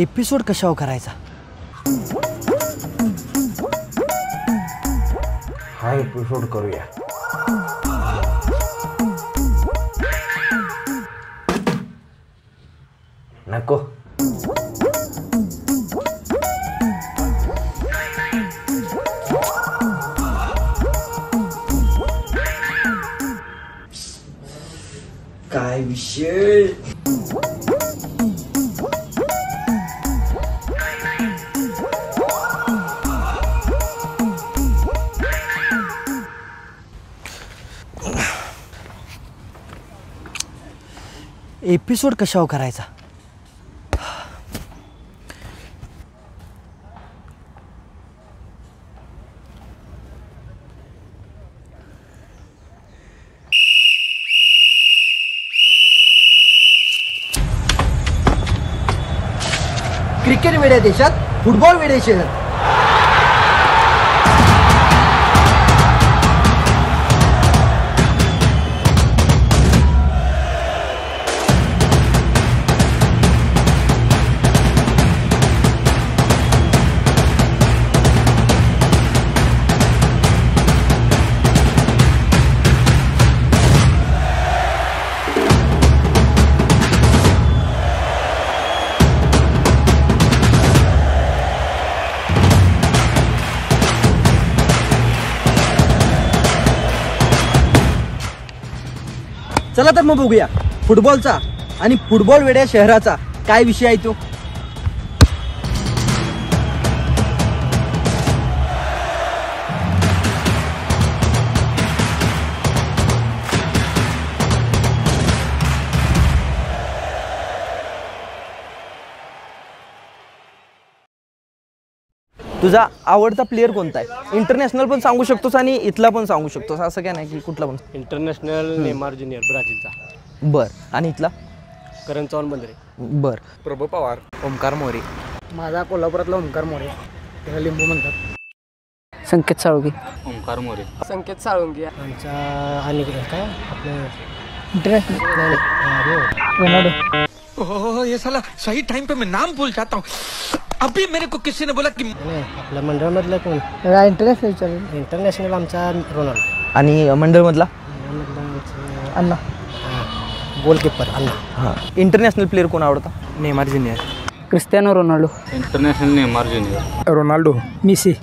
Episode कशावर करायचा? हा एपिसोड करूया. नको. काय विषय? एपिसोड कशावर करायचा? क्रिकेट वेड्या देशात फुटबॉल वेड्या शहरात. चला तर मग बघूया फुटबॉलचा आणि फुटबॉल वेड्या शहराचा काय विषय आहे तो. तुझा आवडता प्लेयर कोणता आहे? इंटरनॅशनल पण सांगू शकतोस आणि इथला पण सांगू शकतोस, असं काय नाही की कुठला पण. इंटरनॅशनल नेमार ज्युनियर ब्राझीलचा. बर. आणि इथला? करण चव्हाण बंदरे. बर. प्रभू पवार. ओमकार मोरे. माझा कोल्हापुरातला ओमकार मोरे, त्याला लिंबू म्हणतात. संकेत साळुंके. ओमकार मोरे. संकेत साळुंके. आमचा अलीकडे काय आपलं इंटरनॅशनल रोनाल्डो. ओह ये साला सही टाइम पे मैं नाम भूल जाता हूँ. अभी मेरे को किसी ने बोला कि आपल्या मंडळमधलं कोण? इंटरनॅशनल इंटरनॅशनल आमचा रोनाल्डो. आणि मंडळमधला? अण्णा. गोलकीपर अण्णा. हां. इंटरनॅशनल प्लेयर कोण आवडता? Neymar junior. Cristiano Ronaldo. International Neymar junior. Ronaldo. Messi.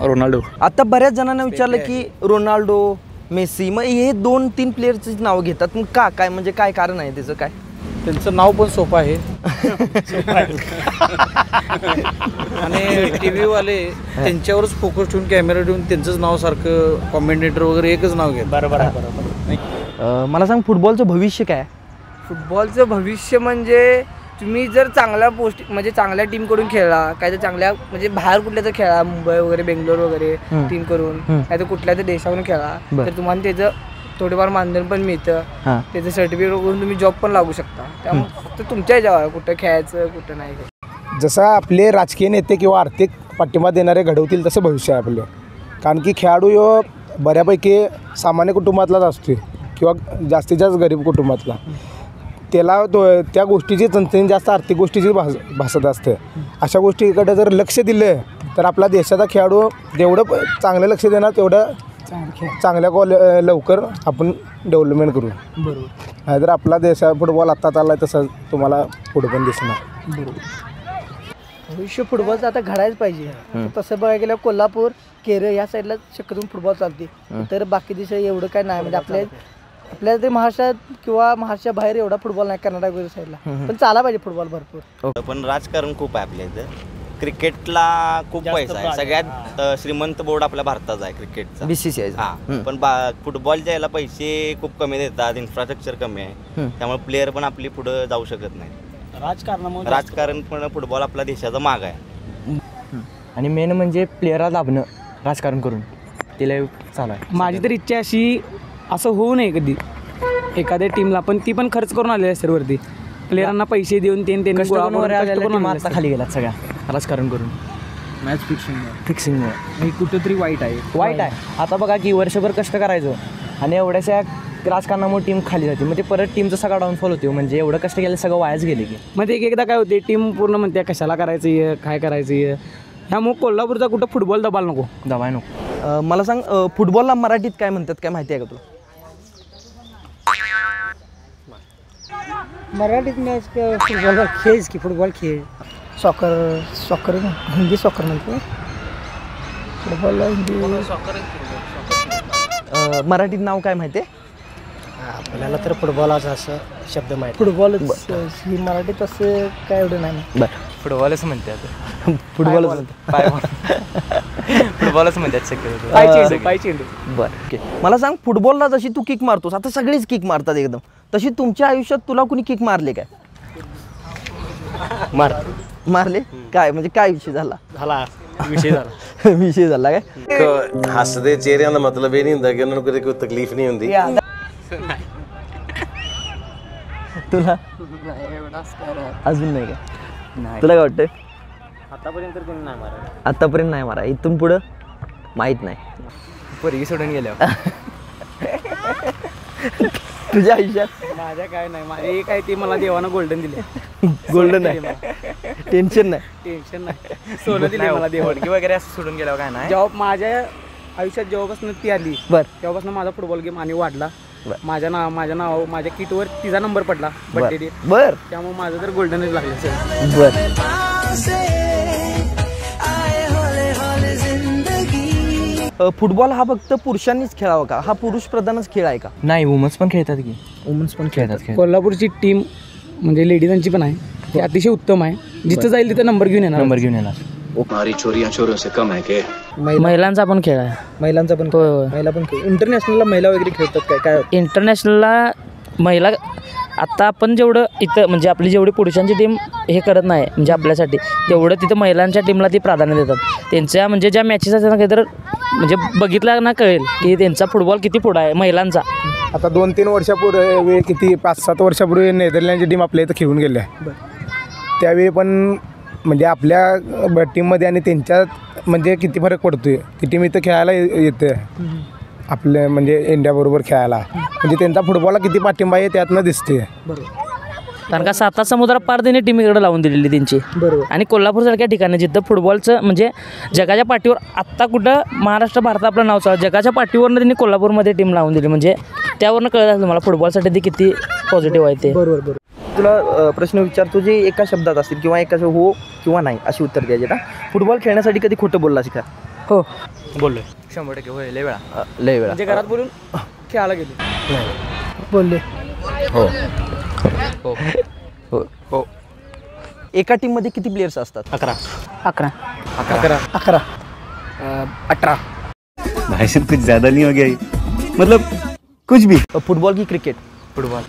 Ronaldo. आता बऱ्याच जणांना विचारलं की रोनाल्डो, मेसी, मग हे 2-3 प्लेयरची नाव घेतात, मग का काय म्हणजे काय कारण आहे त्याचं? काय त्यांचं नाव पण सोपं आहे आणि टी व्हीवाले त्यांच्यावरच फोकस ठेवून कॅमेरा ठेवून त्यांचंच नाव सारखं कॉमेंटेटर वगैरे एकच नाव घेत. बरोबर आहे, बरोबर. मला सांग, फुटबॉलचं भविष्य काय? फुटबॉलचं भविष्य म्हणजे तुम्ही जर चांगल्या पोस्ट म्हणजे चांगल्या टीमकडून खेळला, काय तर चांगल्या म्हणजे बाहेर कुठल्या तर खेळा, मुंबई वगैरे बेंगलोर वगैरे टीम करून, काय तर कुठल्या तर देशावरून खेळा, तर तुम्हाला त्याचं थोडेफार मानधन पण मिळतं. त्याचं सर्टिफिकेट करून तुम्ही जॉब पण लागू शकता. त्यामुळे फक्त तुमच्या ह्याच्यावर कुठं खेळायचं कुठं नाही. जसं आपले राजकीय नेते किंवा आर्थिक पाठिंबा देणारे घडवतील तसं भविष्य आहे आपलं. कारण की खेळाडू ह्यो बऱ्यापैकी सामान्य कुटुंबातलाच असतो किंवा जास्तीत जास्त गरीब कुटुंबातला. त्याला त्या गोष्टीची चणचणी जास्त आर्थिक गोष्टीची भासत असते. अशा गोष्टीकडे जर लक्ष दिलं तर आपला देशाचा खेळाडू जेवढं चांगलं लक्ष देणार तेवढं चांगल्या लवकर आपण डेव्हलपमेंट करू. बरोबर. नाहीतर आपला देश फुटबॉल आत्ता चालला आहे तसं तुम्हाला पुढे पण दिसणार. भविष्य फुटबॉलचं आता घडायच पाहिजे. तसं बघायला गेलं कोल्हापूर, केरळ या साईडला शक्यतो फुटबॉल चालते, तर बाकी देश एवढं काय नाही. म्हणजे आपल्या ते महाराष्ट्रात किंवा महाराष्ट्रा बाहेर एवढा फुटबॉल नाही, कर्नाटक वगैरे साईडला, पण चाला पाहिजे फुटबॉल भरपूर. पण राजकारण खूप आहे आपल्या इथं. क्रिकेटला खूप पैसा आहे. सगळ्यात श्रीमंत बोर्ड आपल्या भारताचा आहे क्रिकेटचा, BCCI. हां. पण फुटबॉलच्या याला पैसे खूप कमी देतात, इन्फ्रास्ट्रक्चर कमी आहे, त्यामुळे प्लेयर पण आपली पुढे जाऊ शकत नाही. राजकारण पण फुटबॉल आपला देशाचा माग आहे. आणि मेन म्हणजे प्लेयरला दाबणं राजकारण करून, तिला चालू आहे. माझी तर इच्छा अशी, असं होऊ नये कधी एखाद्या टीमला, पण ती पण खर्च करून आलेली असते वरती, प्लेयरांना पैसे देऊन त्यांनी खाली गेलात सगळ्या राजकारण करून. मॅच फिक्सिंगमुळे कुठेतरी वाईट आहे. आता बघा की वर्षभर कष्ट करायचं आणि एवढ्याशा राजकारणामुळे टीम खाली जाते मग ते परत टीमचा सगळा डाऊनफॉल होतो म्हणजे एवढं कष्ट केलं सगळं वायाच गेले की मग एक एकदा काय होते टीम पूर्ण म्हणते कशाला करायचं आहे काय करायचं आहे ह्यामुळे कोल्हापूरचा कुठं फुटबॉल दबायला नको दबाय नको मला सांग फुटबॉलला मराठीत काय म्हणतात काय माहिती आहे का तुला मराठीत मॅच फुटबॉल खेळच की फुटबॉल खेळ सॉकर हिंदी सॉकर म्हणतो फुटबॉल हिंदी मराठीत नाव काय माहिती आहे आपल्याला तर फुटबॉलाचा असं शब्द माहिती फुटबॉलच ही मराठीत असं काय एवढं नाही बरं फुटबॉलच म्हणतात फुटबॉलच फुटबॉलच म्हणतात शक्यतो पाय चेंडू बरं ओके मला सांग फुटबॉलला जशी तू किक मारतोस आता सगळेच किक मारतात एकदम तशी तुमच्या आयुष्यात तुला कुणी किक मारले काय मारले काय म्हणजे काय विषय झाला विषय झाला काय हसदे चेहरे का मतलब ये नहीं होता कि उन्होंने कोई तकलीफ नहीं होती तुला अजून नाही काय तुला काय वाटतंय आतापर्यंत नाही मारा इथून पुढं माहित नाही पोरगी सोडून गेल्यावर तुझ्या आयुष्यात माझ्या काय नाही माझे काय ते मला देवानं गोल्डन दिले गोल्डन आहे टेन्शन नाही टेन्शन नाही सोनं दिले मला देवानं पोरगी वगैरे असं सोडून गेल्यावर काय नाही जेव्हा माझ्या आयुष्यात जेव्हापासून ती आली बर तेव्हापासून माझा फुटबॉल गेम आणि वाढला माझ्या नाव माझ्या किटवर तिचा नंबर पडला बर्थडे डेट बर त्यामुळे माझं तर गोल्डनच लागलं बर फुटबॉल हा फक्त पुरुषांनीच खेळावा का हा पुरुष प्रधानच खेळ आहे का नाही वुमन्स पण खेळतात की वुमन्स पण खेळतात कोल्हापूरची टीम म्हणजे लेडीजांची पण आहे ती अतिशय उत्तम आहे जिथं जाईल तिथं नंबर घेऊन येणार हमारी चोरियां चोरों से कम है के महिलांचा पण खेळ आहे महिलांचा पण महिला पण खेळ इंटरनॅशनलला महिला वगैरे खेळतात काय काय इंटरनॅशनलला महिला आत्ता आपण जेवढं इथं म्हणजे आपली जेवढी पुरुषांची टीम हे करत नाही म्हणजे आपल्यासाठी तेवढं तिथं महिलांच्या टीमला ती प्राधान्य देतात त्यांच्या म्हणजे ज्या मॅचेस असतात ना तर म्हणजे बघितलं ना कळेल की त्यांचा फुटबॉल किती पुढं आहे महिलांचा आता 2-3 वर्षापूर्वी किती 5-7 वर्षापूर्वी नेदरलँडची टीम आपल्या इथं खेळून गेली आहे त्यावेळी पण म्हणजे आपल्या टीममध्ये आणि त्यांच्यात म्हणजे किती फरक पडतोय ती टीम इथं खेळायला येते आपल्या म्हणजे इंडियाबरोबर खेळायला म्हणजे त्यांचा फुटबॉलला किती पाठिंबा आहे त्यातनं दिसते कारण का 7 समुद्र पार त्यांनी टीम इकडे लावून दिलेली त्यांची बरोबर आणि कोल्हापूरसारख्या ठिकाणी जिथं फुटबॉलचं म्हणजे जगाच्या पाठीवर आत्ता कुठं महाराष्ट्र भारत आपलं नाव चालू जगाच्या पाठीवरनं त्यांनी कोल्हापूरमध्ये टीम लावून दिली म्हणजे त्यावरनं कळत असेल तुम्हाला फुटबॉलसाठी ते किती पॉझिटिव्ह आहे ते बरोबर तुला प्रश्न विचारतो जे एका शब्दात असतील किंवा एकाचं हो किंवा नाही अशी उत्तर द्यायचे ना फुटबॉल खेळण्यासाठी कधी खोटं बोलला का हो बोललोय 100% होय लय वेळा म्हणजे घरात बोलून खेळायला गेलो बोलले हो हो हो हो एका टीम मध्ये किती प्लेयर्स असतात 11 18 भाई साहब कुछ ज्यादा नहीं हो गया मतलब कुछ भी फुटबॉल की क्रिकेट फुटबॉल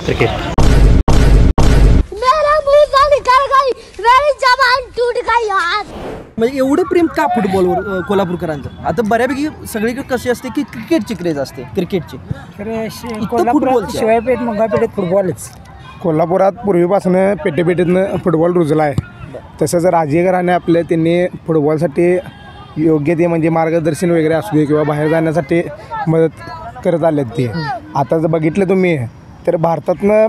क्रिकेट मेरा मुंह का निकल गई मेरी जबान टूट गई यार म्हणजे एवढं प्रेम का फुटबॉलवर कोल्हापूरकरांचं आता बऱ्यापैकी सगळीकडे कशी असते की क्रिकेटची क्रेज असते क्रिकेटची कोल्हापुरात शिवायपेठ मंगळपेठेत फुटबॉलच कोल्हापुरात पूर्वीपासून पेटेपेटीतनं फुटबॉल रुजला आहे तसंच राजे घराणे आपले त्यांनी फुटबॉलसाठी योग्य ते म्हणजे मार्गदर्शन वगैरे असू दे किंवा बाहेर जाण्यासाठी मदत करत आलेत ते आता जर बघितलं तुम्ही तर भारतातनं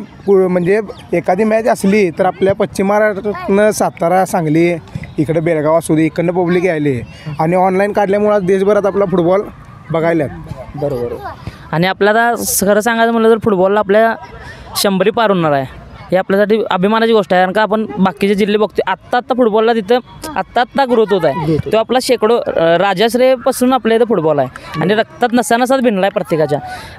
म्हणजे एखादी मॅच असली तर आपल्या पश्चिम महाराष्ट्रातनं सातारा सांगली इकडं बेळगाव असू दे इकडनं पब्लिक यायले आणि ऑनलाईन काढल्यामुळं देशभरात आपला फुटबॉल बघायला बरोबर आणि आपल्याला खरं सांगायचं म्हटलं तर फुटबॉलला आपल्या 100 पार होणार आहे हे आपल्यासाठी अभिमानाची गोष्ट आहे कारण का आपण बाकीचे जिल्हे बघतो आत्ता फुटबॉलला तिथं आत्ता ग्रोथ होत आहे तो आपला शेकडो राजाश्रेपासून आपल्या इथं फुटबॉल आहे आणि रक्तात नसानसाच भिनला आहे प्रत्येकाच्या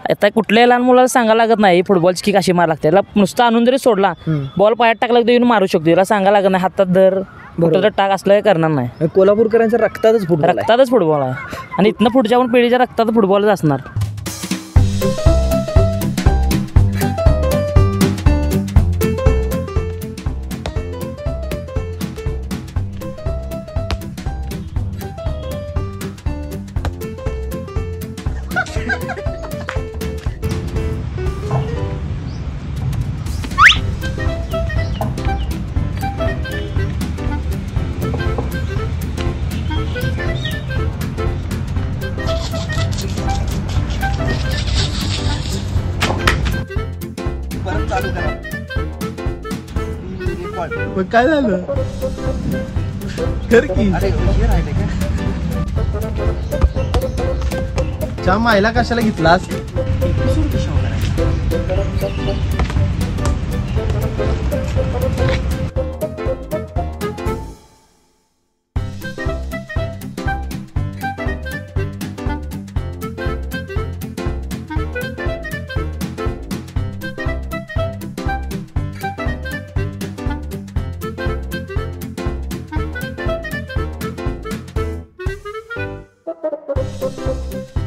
आता कुठल्याही लहान मुलाला सांगायला लागत नाही फुटबॉलची किक अशी मार लागते याला नुसतं आणून जरी सोडला बॉल पायात टाकला तर येऊन मारू शकतो याला सांगायला लागत नाही हातात धर कुठं टाक असलं करणार नाही कोल्हापूरकरांच्या रक्तातच फुटबॉल आहे आणि इथनं पुढच्या पण पिढीच्या रक्तात फुटबॉलच असणार मग काय झालं कर की च्या मायला कशाला घेतलास